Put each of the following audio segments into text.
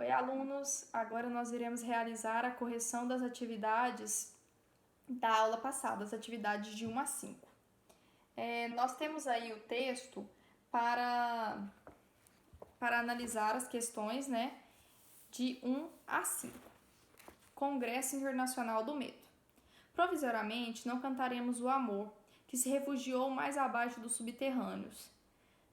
Oi, alunos! Agora nós iremos realizar a correção das atividades da aula passada, as atividades de 1 a 5. Nós temos aí o texto para analisar as questões, de 1 a 5. Congresso Internacional do Medo. Provisoriamente, não cantaremos o amor, que se refugiou mais abaixo dos subterrâneos.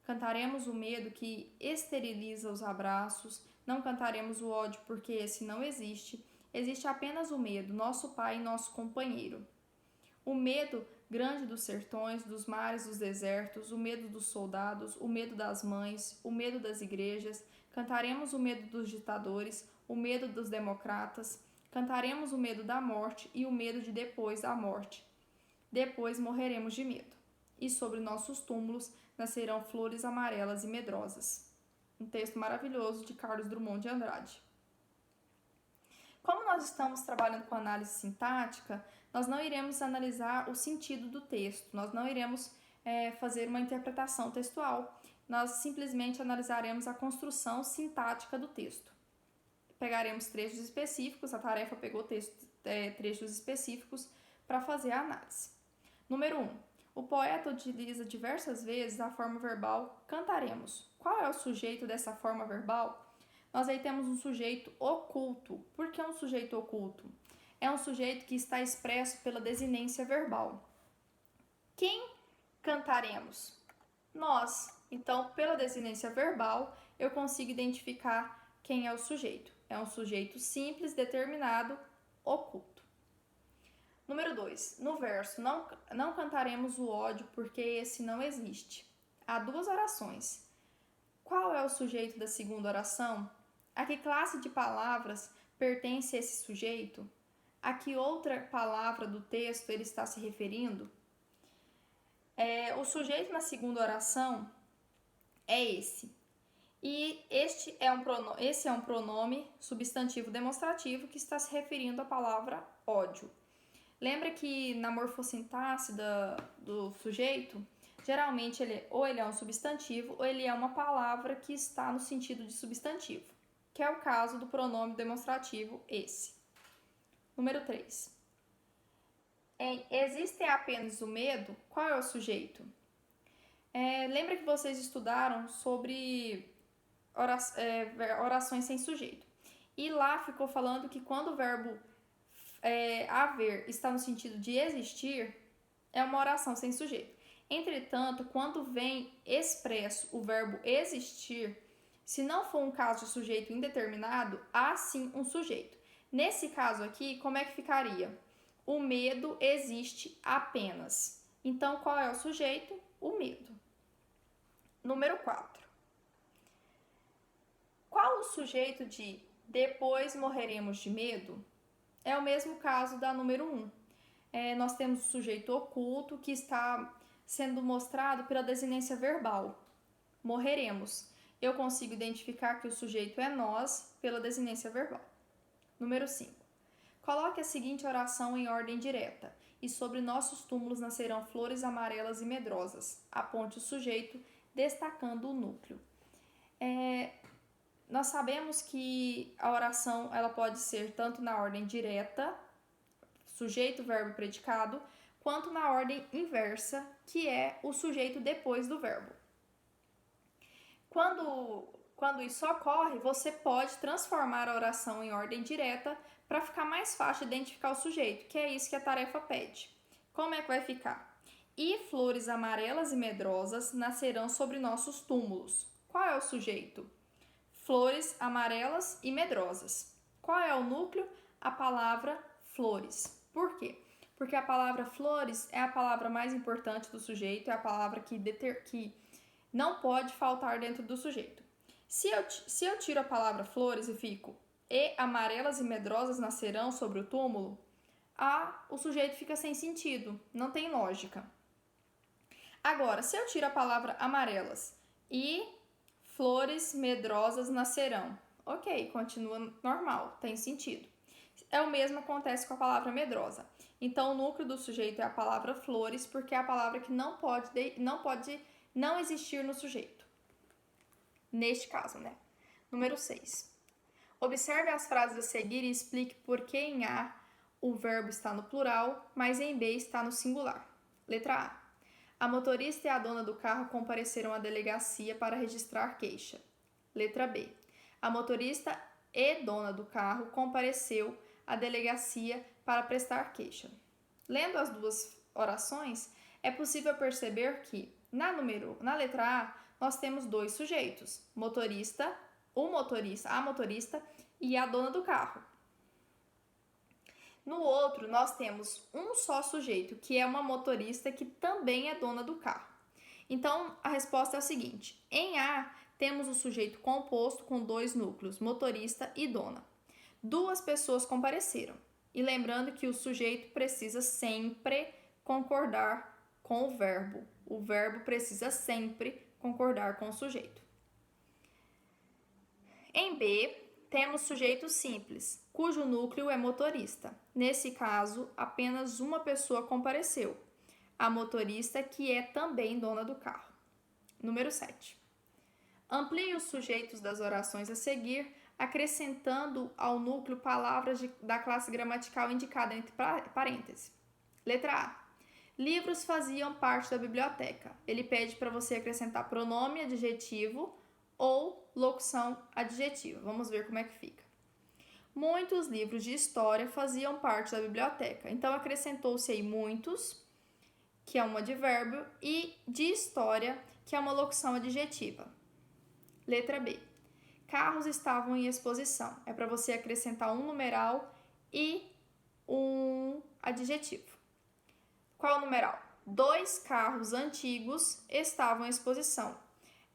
Cantaremos o medo que esteriliza os abraços, não cantaremos o ódio porque esse não existe, existe apenas o medo, nosso pai e nosso companheiro. O medo grande dos sertões, dos mares, dos desertos, o medo dos soldados, o medo das mães, o medo das igrejas, cantaremos o medo dos ditadores, o medo dos democratas, cantaremos o medo da morte e o medo de depois da morte. Depois morreremos de medo. E sobre nossos túmulos nascerão flores amarelas e medrosas. Um texto maravilhoso de Carlos Drummond de Andrade. Como nós estamos trabalhando com análise sintática, nós não iremos analisar o sentido do texto, nós não iremos fazer uma interpretação textual, nós simplesmente analisaremos a construção sintática do texto. Pegaremos trechos específicos, a tarefa pegou trechos específicos para fazer a análise. Número 1. O poeta utiliza diversas vezes a forma verbal cantaremos. Qual é o sujeito dessa forma verbal? Nós aí temos um sujeito oculto. Por que um sujeito oculto? É um sujeito que está expresso pela desinência verbal. Quem cantaremos? Nós. Então, pela desinência verbal, eu consigo identificar quem é o sujeito. É um sujeito simples, determinado, oculto. Número 2. No verso, não cantaremos o ódio porque esse não existe. Há duas orações. Qual é o sujeito da segunda oração? A que classe de palavras pertence esse sujeito? A que outra palavra do texto ele está se referindo? O sujeito na segunda oração é esse. E esse é um pronome substantivo demonstrativo que está se referindo à palavra ódio. Lembra que na morfossintaxe do sujeito, geralmente ele é um substantivo ou ele é uma palavra que está no sentido de substantivo, que é o caso do pronome demonstrativo esse. Número 3. Existe apenas o medo? Qual é o sujeito? Lembra que vocês estudaram sobre orações sem sujeito. E lá ficou falando que quando o verbo haver está no sentido de existir, é uma oração sem sujeito. Entretanto, quando vem expresso o verbo existir, se não for um caso de sujeito indeterminado, há sim um sujeito. Nesse caso aqui, como é que ficaria? O medo existe apenas. Então, qual é o sujeito? O medo. Número 4. Qual o sujeito de depois morreremos de medo? É o mesmo caso da número 1. Nós temos o sujeito oculto que está sendo mostrado pela desinência verbal. Morreremos. Eu consigo identificar que o sujeito é nós pela desinência verbal. Número 5. Coloque a seguinte oração em ordem direta. E sobre nossos túmulos nascerão flores amarelas e medrosas. Aponte o sujeito, destacando o núcleo. Nós sabemos que a oração ela pode ser tanto na ordem direta, sujeito, verbo e predicado, quanto na ordem inversa, que é o sujeito depois do verbo. Quando isso ocorre, você pode transformar a oração em ordem direta para ficar mais fácil de identificar o sujeito, que é isso que a tarefa pede. Como é que vai ficar? E flores amarelas e medrosas nascerão sobre nossos túmulos. Qual é o sujeito? Flores amarelas e medrosas. Qual é o núcleo? A palavra flores. Por quê? Porque a palavra flores é a palavra mais importante do sujeito, é a palavra que não pode faltar dentro do sujeito. Se eu tiro a palavra flores e fico e amarelas e medrosas nascerão sobre o túmulo, o sujeito fica sem sentido, não tem lógica. Agora, se eu tiro a palavra amarelas e flores medrosas nascerão. Ok, continua normal, tem sentido. O mesmo acontece com a palavra medrosa. Então, o núcleo do sujeito é a palavra flores, porque é a palavra que não pode não existir no sujeito. Neste caso, Número 6. Observe as frases a seguir e explique por que em A o verbo está no plural, mas em B está no singular. Letra A. A motorista e a dona do carro compareceram à delegacia para registrar queixa. Letra B. A motorista e dona do carro compareceu à delegacia para prestar queixa. Lendo as duas orações, é possível perceber que, na letra A, nós temos dois sujeitos, a motorista e a dona do carro. No outro, nós temos um só sujeito, que é uma motorista que também é dona do carro. Então, a resposta é o seguinte: em A, temos o sujeito composto com dois núcleos, motorista e dona. Duas pessoas compareceram. E lembrando que o sujeito precisa sempre concordar com o verbo. O verbo precisa sempre concordar com o sujeito. Em B, temos sujeito simples, cujo núcleo é motorista. Nesse caso, apenas uma pessoa compareceu, a motorista, que é também dona do carro. Número 7. Amplie os sujeitos das orações a seguir, acrescentando ao núcleo palavras da classe gramatical indicada entre parênteses. Letra A. Livros faziam parte da biblioteca. Ele pede para você acrescentar pronome adjetivo ou locução adjetiva. Vamos ver como é que fica. Muitos livros de história faziam parte da biblioteca. Então, acrescentou-se aí muitos, que é um advérbio, e de história, que é uma locução adjetiva. Letra B. Carros estavam em exposição. É para você acrescentar um numeral e um adjetivo. Qual é o numeral? 2 carros antigos estavam em exposição.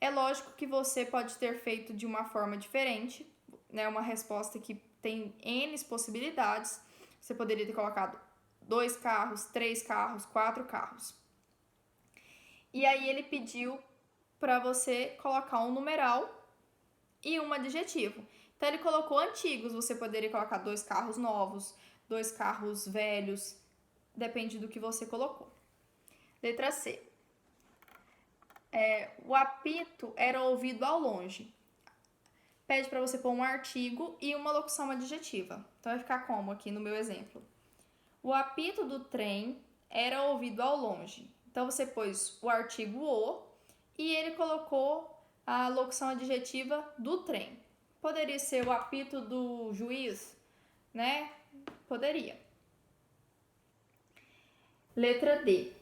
É lógico que você pode ter feito de uma forma diferente, né? Uma resposta que tem N possibilidades. Você poderia ter colocado 2 carros, 3 carros, 4 carros. E aí ele pediu para você colocar um numeral e um adjetivo. Então ele colocou antigos, você poderia colocar 2 carros novos, 2 carros velhos, depende do que você colocou. Letra C. O apito era ouvido ao longe. Pede para você pôr um artigo e uma locução adjetiva. Então vai ficar como aqui no meu exemplo? O apito do trem era ouvido ao longe. Então você pôs o artigo o e ele colocou a locução adjetiva do trem. Poderia ser o apito do juiz, né? Poderia. Letra D.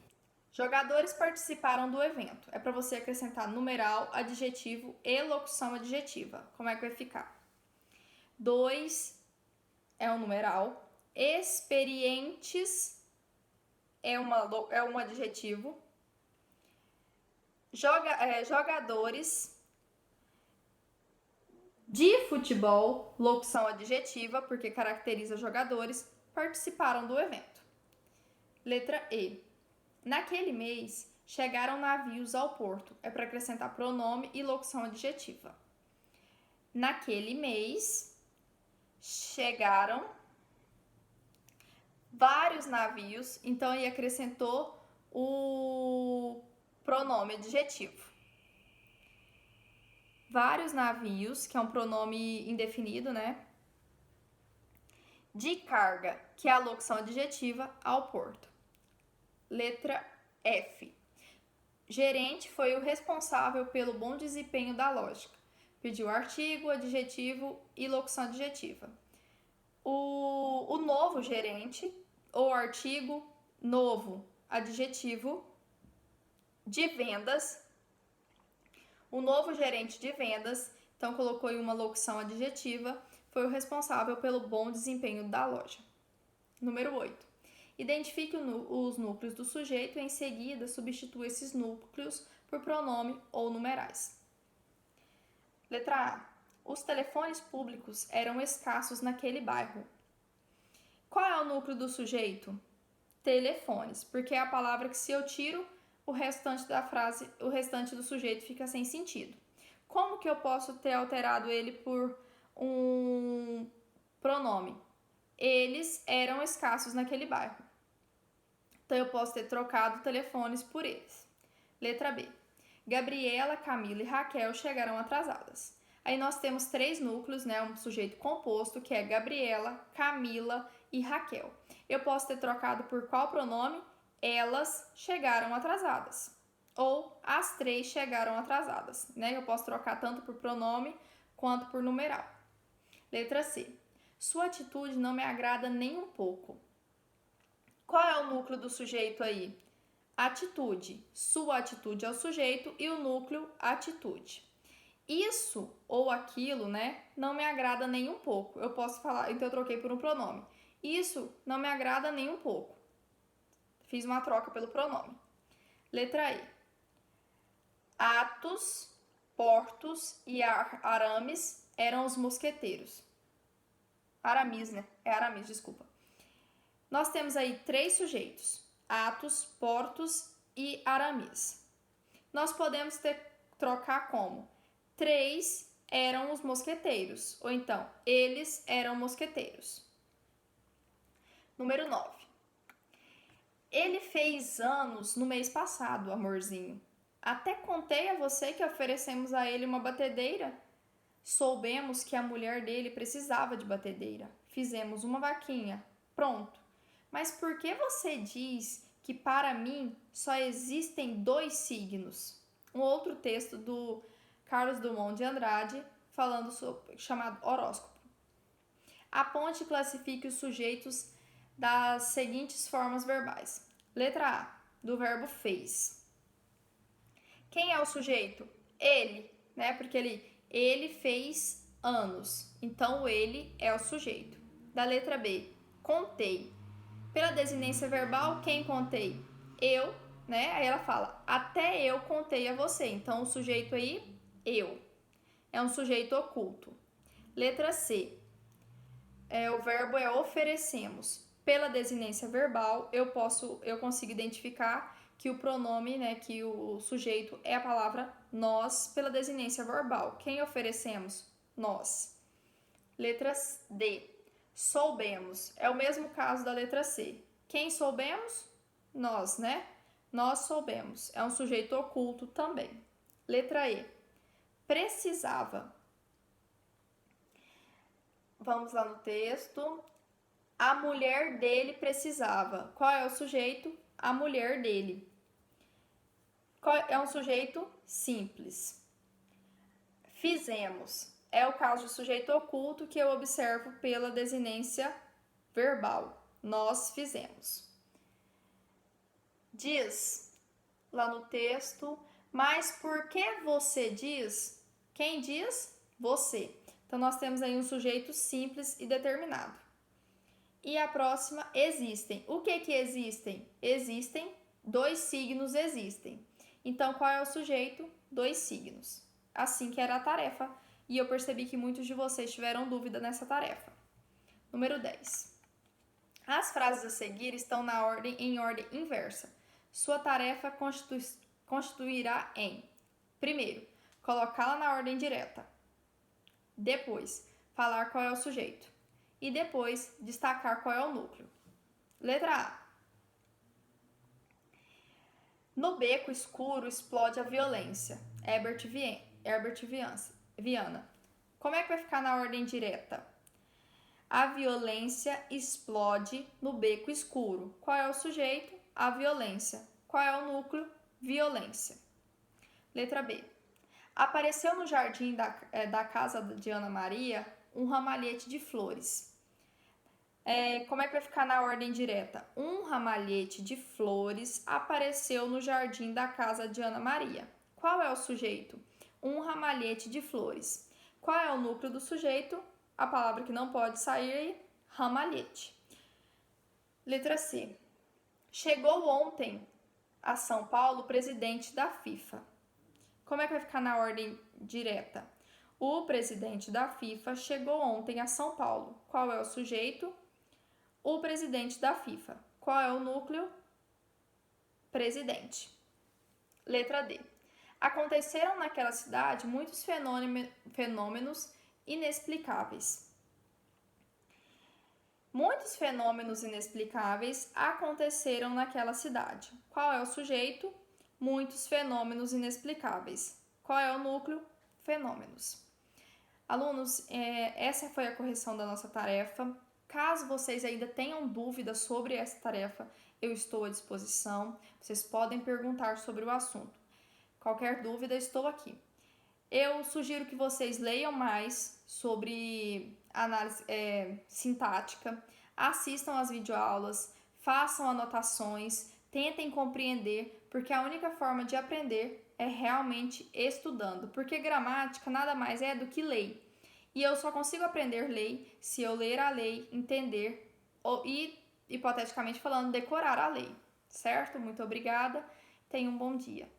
Jogadores participaram do evento. É para você acrescentar numeral, adjetivo e locução adjetiva. Como é que vai ficar? 2 é um numeral. Experientes é um adjetivo. Jogadores de futebol, locução adjetiva, porque caracteriza jogadores, participaram do evento. Letra E. Naquele mês, chegaram navios ao porto. É para acrescentar pronome e locução adjetiva. Naquele mês, chegaram vários navios, então ele acrescentou o pronome adjetivo. Vários navios, que é um pronome indefinido, né? De carga, que é a locução adjetiva, ao porto. Letra F. Gerente foi o responsável pelo bom desempenho da lógica. Pediu artigo, adjetivo e locução adjetiva. O novo gerente, ou artigo, novo, adjetivo, de vendas. O novo gerente de vendas, então colocou aí uma locução adjetiva, foi o responsável pelo bom desempenho da loja. Número 8. Identifique os núcleos do sujeito e em seguida substitua esses núcleos por pronome ou numerais. Letra A. Os telefones públicos eram escassos naquele bairro. Qual é o núcleo do sujeito? Telefones, porque é a palavra que se eu tiro, o restante da frase, o restante do sujeito fica sem sentido. Como que eu posso ter alterado ele por um pronome? Eles eram escassos naquele bairro. Então eu posso ter trocado telefones por eles. Letra B. Gabriela, Camila e Raquel chegaram atrasadas. Aí nós temos 3 núcleos, né? Um sujeito composto, que é Gabriela, Camila e Raquel. Eu posso ter trocado por qual pronome? Elas chegaram atrasadas. Ou as 3 chegaram atrasadas, né? Eu posso trocar tanto por pronome quanto por numeral. Letra C. Sua atitude não me agrada nem um pouco. Qual é o núcleo do sujeito aí? Atitude. Sua atitude é o sujeito e o núcleo atitude. Isso ou aquilo, né, não me agrada nem um pouco. Eu posso falar, então eu troquei por um pronome. Isso não me agrada nem um pouco. Fiz uma troca pelo pronome. Letra E. Atos, Portos e Arames eram os mosqueteiros. Aramis, né? É Aramis, desculpa. Nós temos aí 3 sujeitos: Atos, Portos e Aramis. Nós podemos trocar como 3 eram os mosqueteiros, ou então, eles eram mosqueteiros. Número 9. Ele fez anos no mês passado, amorzinho. Até contei a você que oferecemos a ele uma batedeira. Soubemos que a mulher dele precisava de batedeira. Fizemos uma vaquinha. Pronto. Mas por que você diz que para mim só existem 2 signos? Um outro texto do Carlos Drummond de Andrade chamado horóscopo. Aponte e classifique os sujeitos das seguintes formas verbais. Letra A, do verbo fez. Quem é o sujeito? Ele, né? Porque ele fez anos. Então, ele é o sujeito. Da letra B, contei. Pela desinência verbal, quem contei? Eu, né? Aí ela fala, até eu contei a você. Então, o sujeito aí, eu. É um sujeito oculto. Letra C, o verbo é oferecemos. Pela desinência verbal, eu consigo identificar que o pronome, né, que o sujeito é a palavra nós pela desinência verbal. Quem oferecemos? Nós. Letra D. Soubemos. É o mesmo caso da letra C. Quem soubemos? Nós, né? Nós soubemos. É um sujeito oculto também. Letra E. Precisava. Vamos lá no texto. A mulher dele precisava. Qual é o sujeito? A mulher dele. É um sujeito simples. Fizemos. É o caso de sujeito oculto que eu observo pela desinência verbal. Nós fizemos. Diz lá no texto, mas por que você diz? Quem diz? Você. Então, nós temos aí um sujeito simples e determinado. E a próxima, existem. O que existem? Existem, 2 signos existem. Então, qual é o sujeito? 2 signos. Assim que era a tarefa. E eu percebi que muitos de vocês tiveram dúvida nessa tarefa. Número 10. As frases a seguir estão em ordem inversa. Sua tarefa constituirá em: primeiro, colocá-la na ordem direta. Depois, falar qual é o sujeito. E depois, destacar qual é o núcleo. Letra A. No beco escuro explode a violência. Herbert Viana. Como é que vai ficar na ordem direta? A violência explode no beco escuro. Qual é o sujeito? A violência. Qual é o núcleo? Violência. Letra B. Apareceu no jardim da casa de Ana Maria um ramalhete de flores. Como é que vai ficar na ordem direta? Um ramalhete de flores apareceu no jardim da casa de Ana Maria. Qual é o sujeito? Um ramalhete de flores. Qual é o núcleo do sujeito? A palavra que não pode sair, ramalhete. Letra C. Chegou ontem a São Paulo o presidente da FIFA. Como é que vai ficar na ordem direta? O presidente da FIFA chegou ontem a São Paulo. Qual é o sujeito? O presidente da FIFA. Qual é o núcleo? Presidente. Letra D. Aconteceram naquela cidade muitos fenômenos inexplicáveis. Muitos fenômenos inexplicáveis aconteceram naquela cidade. Qual é o sujeito? Muitos fenômenos inexplicáveis. Qual é o núcleo? Fenômenos. Alunos, essa foi a correção da nossa tarefa. Caso vocês ainda tenham dúvidas sobre essa tarefa, eu estou à disposição. Vocês podem perguntar sobre o assunto. Qualquer dúvida, estou aqui. Eu sugiro que vocês leiam mais sobre análise sintática, assistam às videoaulas, façam anotações, tentem compreender, porque a única forma de aprender é realmente estudando, porque gramática nada mais é do que lei. E eu só consigo aprender lei se eu ler a lei, entender e, hipoteticamente falando, decorar a lei. Certo? Muito obrigada. Tenha um bom dia.